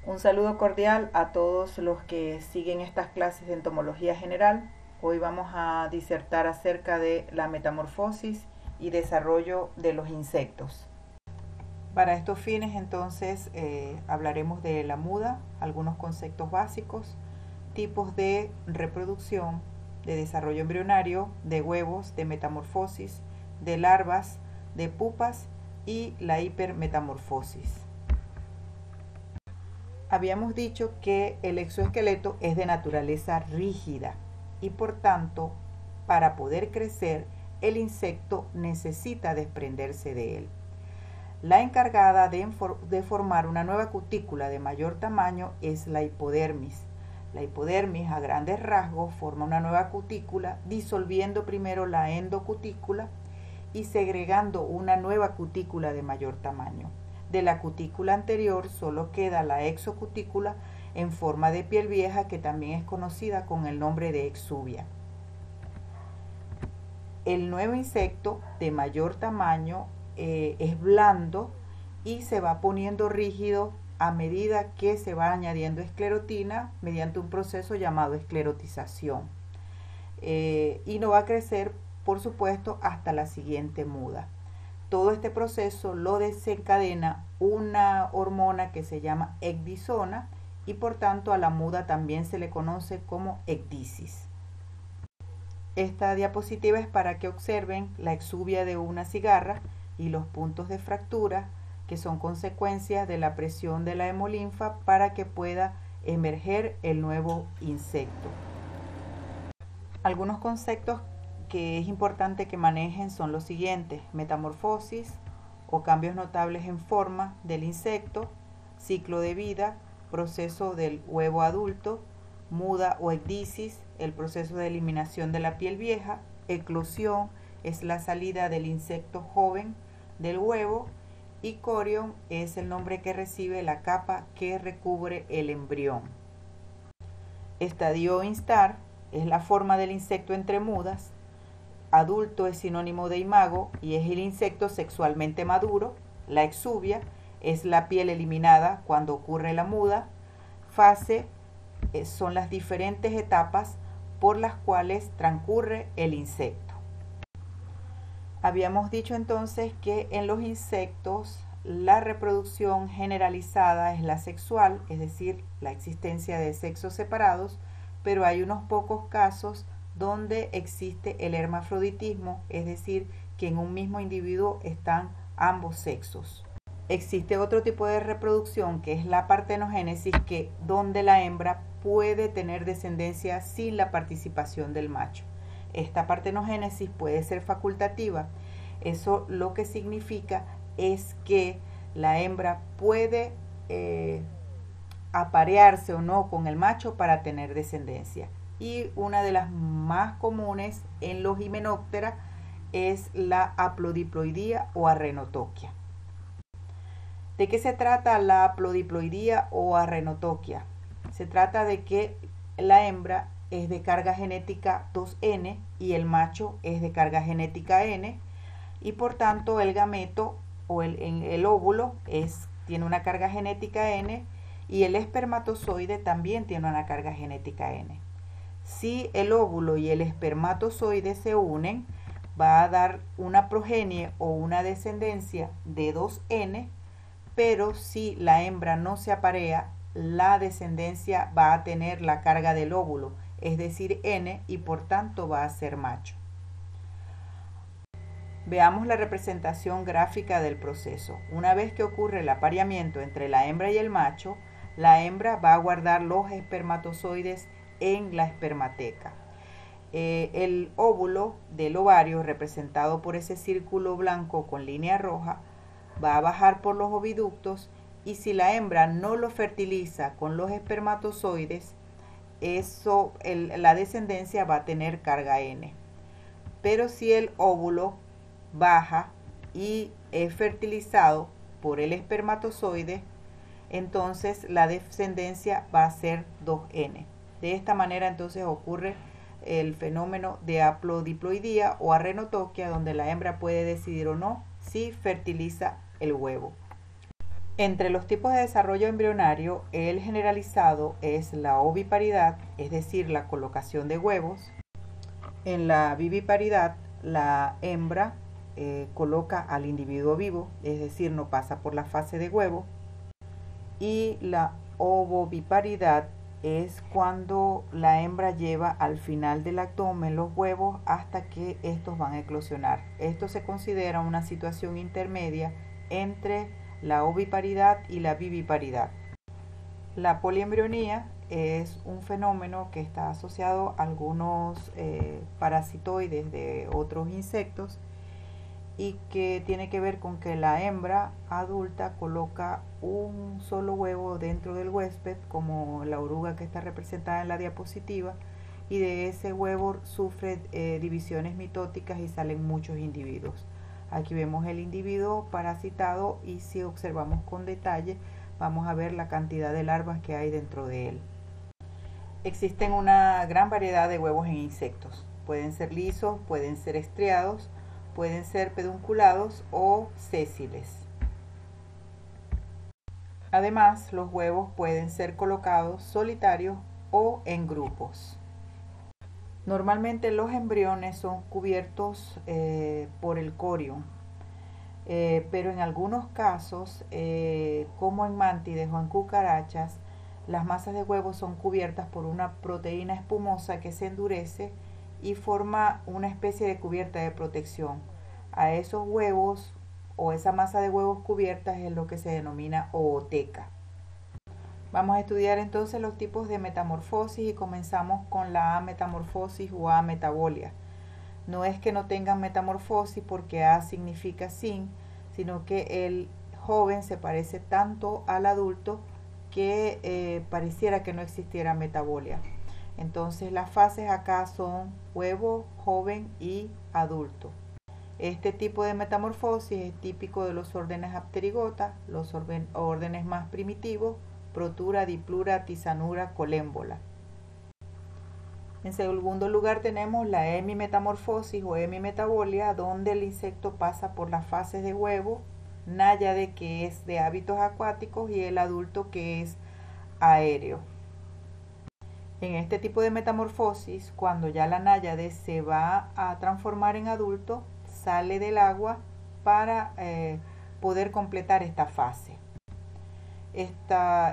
Un saludo cordial a todos los que siguen estas clases de entomología general. Hoy vamos a disertar acerca de la metamorfosis y desarrollo de los insectos. Para estos fines entonces hablaremos de la muda, algunos conceptos básicos, tipos de reproducción, de desarrollo embrionario, de huevos, de metamorfosis, de larvas, de pupas y la hipermetamorfosis. Habíamos dicho que el exoesqueleto es de naturaleza rígida y por tanto, para poder crecer, el insecto necesita desprenderse de él. La encargada de formar una nueva cutícula de mayor tamaño es la hipodermis. La hipodermis, a grandes rasgos, forma una nueva cutícula, disolviendo primero la endocutícula y segregando una nueva cutícula de mayor tamaño. De la cutícula anterior solo queda la exocutícula en forma de piel vieja, que también es conocida con el nombre de exuvia. El nuevo insecto de mayor tamaño es blando y se va poniendo rígido a medida que se va añadiendo esclerotina mediante un proceso llamado esclerotización. Y no va a crecer, por supuesto, hasta la siguiente muda. Todo este proceso lo desencadena una hormona que se llama ecdisona y por tanto a la muda también se le conoce como ecdisis. Esta diapositiva es para que observen la exuvia de una cigarra y los puntos de fractura que son consecuencias de la presión de la hemolinfa para que pueda emerger el nuevo insecto. Algunos conceptos que es importante que manejen son los siguientes: metamorfosis o cambios notables en forma del insecto, ciclo de vida, proceso del huevo adulto, muda o ecdisis, el proceso de eliminación de la piel vieja, eclosión es la salida del insecto joven del huevo y corión es el nombre que recibe la capa que recubre el embrión. Estadio instar es la forma del insecto entre mudas. Adulto es sinónimo de imago y es el insecto sexualmente maduro. La exuvia es la piel eliminada cuando ocurre la muda. Fase son las diferentes etapas por las cuales transcurre el insecto. Habíamos dicho entonces que en los insectos la reproducción generalizada es la sexual, es decir, la existencia de sexos separados, pero hay unos pocos casos donde existe el hermafroditismo, es decir, que en un mismo individuo están ambos sexos. Existe otro tipo de reproducción que es la partenogénesis, que donde la hembra puede tener descendencia sin la participación del macho. Esta partenogénesis puede ser facultativa. Eso lo que significa es que la hembra puede aparearse o no con el macho para tener descendencia. Y una de las más comunes en los Hymenoptera es la haplodiploidía o arrhenotoquia. ¿De qué se trata la haplodiploidía o arrhenotoquia? Se trata de que la hembra es de carga genética 2N y el macho es de carga genética N, y por tanto el gameto o el óvulo tiene una carga genética N y el espermatozoide también tiene una carga genética N. Si el óvulo y el espermatozoide se unen, va a dar una progenie o una descendencia de 2N, pero si la hembra no se aparea, la descendencia va a tener la carga del óvulo, es decir, N, y por tanto va a ser macho. Veamos la representación gráfica del proceso. Una vez que ocurre el apareamiento entre la hembra y el macho, la hembra va a guardar los espermatozoides en la espermateca. El óvulo del ovario, representado por ese círculo blanco con línea roja, va a bajar por los oviductos, y si la hembra no lo fertiliza con los espermatozoides, la descendencia va a tener carga N. Pero si el óvulo baja y es fertilizado por el espermatozoide, entonces la descendencia va a ser 2N. De esta manera entonces ocurre el fenómeno de haplodiploidía o arrhenotoquia, donde la hembra puede decidir o no si fertiliza el huevo. Entre los tipos de desarrollo embrionario, el generalizado es la oviparidad, es decir, la colocación de huevos. En la viviparidad, la hembra coloca al individuo vivo, es decir, no pasa por la fase de huevo. Y la ovoviparidad es cuando la hembra lleva al final del abdomen los huevos hasta que estos van a eclosionar. Esto se considera una situación intermedia entre la oviparidad y la viviparidad. La poliembrionía es un fenómeno que está asociado a algunos parasitoides de otros insectos y que tiene que ver con que la hembra adulta coloca un solo huevo dentro del huésped, como la oruga que está representada en la diapositiva, y de ese huevo sufre divisiones mitóticas y salen muchos individuos. Aquí vemos el individuo parasitado y si observamos con detalle vamos a ver la cantidad de larvas que hay dentro de él. Existen una gran variedad de huevos en insectos. Pueden ser lisos, pueden ser estriados, pueden ser pedunculados o sésiles. Además, los huevos pueden ser colocados solitarios o en grupos. Normalmente los embriones son cubiertos por el corium, pero en algunos casos, como en mántides o en cucarachas, las masas de huevos son cubiertas por una proteína espumosa que se endurece y forma una especie de cubierta de protección. A esos huevos o esa masa de huevos cubiertas es lo que se denomina ooteca. Vamos a estudiar entonces los tipos de metamorfosis y comenzamos con la ametamorfosis o ametabolia. No es que no tengan metamorfosis porque A significa sin, sino que el joven se parece tanto al adulto que pareciera que no existiera metabolia. Entonces las fases acá son huevo, joven y adulto. Este tipo de metamorfosis es típico de los órdenes Apterygota, los órdenes más primitivos, Protura, Diplura, Tisanura, Colémbola. En segundo lugar tenemos la hemimetamorfosis o hemimetabolia, donde el insecto pasa por las fases de huevo, náyade que es de hábitos acuáticos y el adulto que es aéreo. En este tipo de metamorfosis, cuando ya la náyade se va a transformar en adulto, sale del agua para poder completar esta fase.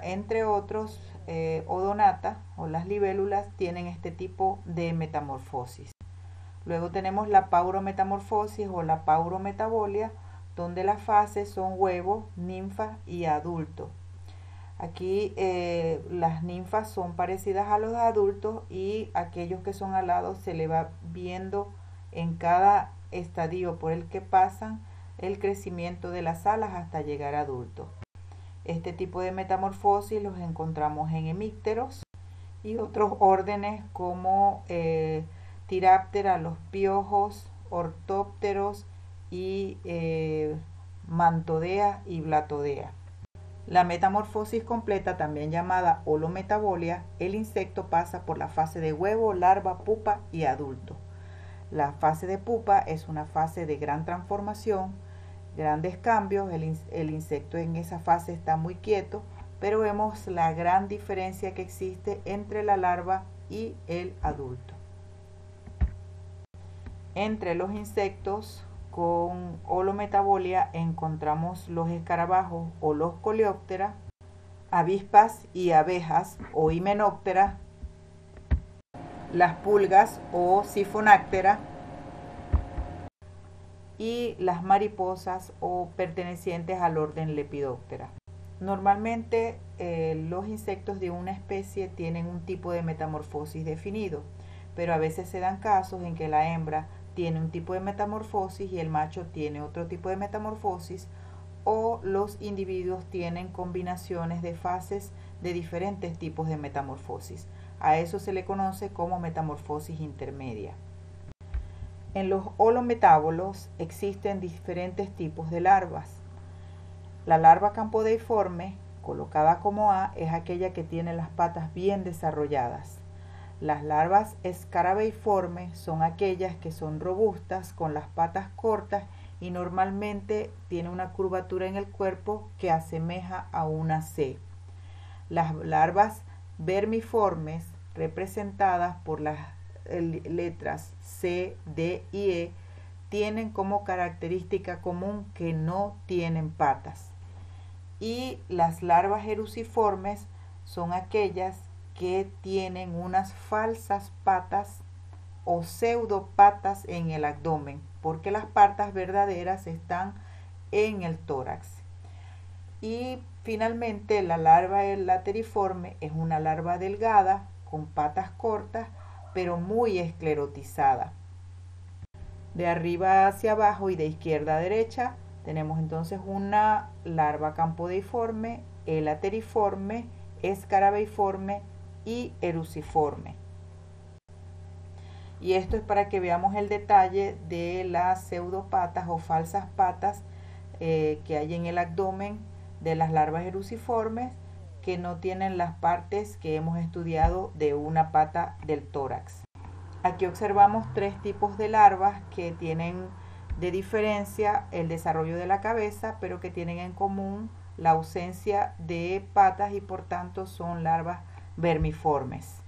Entre otros, odonata o las libélulas tienen este tipo de metamorfosis. Luego tenemos la paurometamorfosis o la paurometabolia, donde las fases son huevo, ninfa y adulto. Aquí las ninfas son parecidas a los adultos y aquellos que son alados se le va viendo en cada estadio por el que pasan el crecimiento de las alas hasta llegar a adulto. Este tipo de metamorfosis los encontramos en hemípteros y otros órdenes como Tiráptera, los piojos, ortópteros y Mantodea y Blatodea. La metamorfosis completa, también llamada holometabolia, el insecto pasa por la fase de huevo, larva, pupa y adulto. La fase de pupa es una fase de gran transformación, grandes cambios, el insecto en esa fase está muy quieto, pero vemos la gran diferencia que existe entre la larva y el adulto. Entre los insectos con holometabolia encontramos los escarabajos o los coleóptera, avispas y abejas o himenóptera, las pulgas o sifonáctera y las mariposas o pertenecientes al orden Lepidoptera. Normalmente los insectos de una especie tienen un tipo de metamorfosis definido, pero a veces se dan casos en que la hembra tiene un tipo de metamorfosis y el macho tiene otro tipo de metamorfosis, o los individuos tienen combinaciones de fases de diferentes tipos de metamorfosis. A eso se le conoce como metamorfosis intermedia. En los holometábolos existen diferentes tipos de larvas. La larva campodeiforme, colocada como A, es aquella que tiene las patas bien desarrolladas. Las larvas escarabeiformes son aquellas que son robustas, con las patas cortas y normalmente tiene una curvatura en el cuerpo que asemeja a una C. Las larvas vermiformes, representadas por las letras C, D y E, tienen como característica común que no tienen patas. Y las larvas eruciformes son aquellas que tienen unas falsas patas o pseudopatas en el abdomen, porque las patas verdaderas están en el tórax. Y finalmente la larva lateriforme es una larva delgada con patas cortas pero muy esclerotizada. De arriba hacia abajo y de izquierda a derecha tenemos entonces una larva campodeiforme, elateriforme, escarabeiforme y eruciforme. Y esto es para que veamos el detalle de las pseudopatas o falsas patas que hay en el abdomen de las larvas eruciformes, que no tienen las partes que hemos estudiado de una pata del tórax. Aquí observamos tres tipos de larvas que tienen de diferencia el desarrollo de la cabeza, pero que tienen en común la ausencia de patas y por tanto son larvas vermiformes.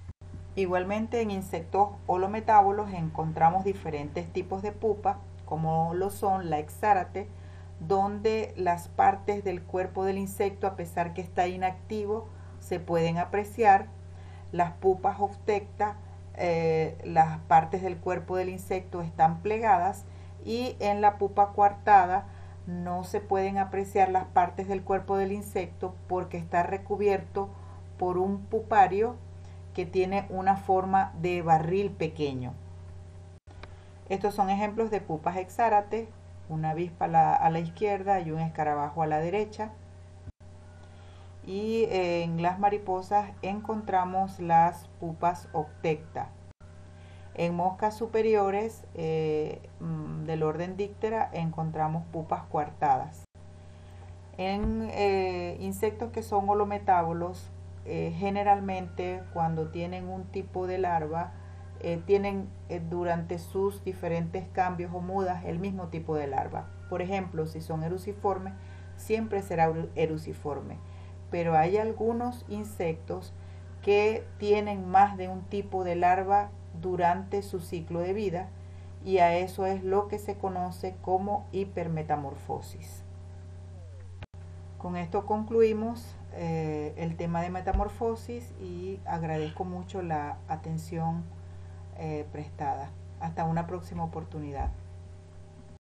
Igualmente en insectos holometábolos encontramos diferentes tipos de pupa, como lo son la exárate, donde las partes del cuerpo del insecto, a pesar que está inactivo, se pueden apreciar. Las pupas oftecta, las partes del cuerpo del insecto están plegadas, y en la pupa coartada no se pueden apreciar las partes del cuerpo del insecto porque está recubierto por un pupario que tiene una forma de barril pequeño. Estos son ejemplos de pupas exárate, una avispa a la izquierda y un escarabajo a la derecha. Y en las mariposas encontramos las pupas oftecta. En moscas superiores del orden Diptera encontramos pupas coartadas. En insectos que son holometábolos, generalmente cuando tienen un tipo de larva, tienen durante sus diferentes cambios o mudas el mismo tipo de larva. Por ejemplo, si son eruciformes, siempre será eruciforme. Pero hay algunos insectos que tienen más de un tipo de larva durante su ciclo de vida, y a eso es lo que se conoce como hipermetamorfosis. Con esto concluimos el tema de metamorfosis y agradezco mucho la atención prestada. Hasta una próxima oportunidad.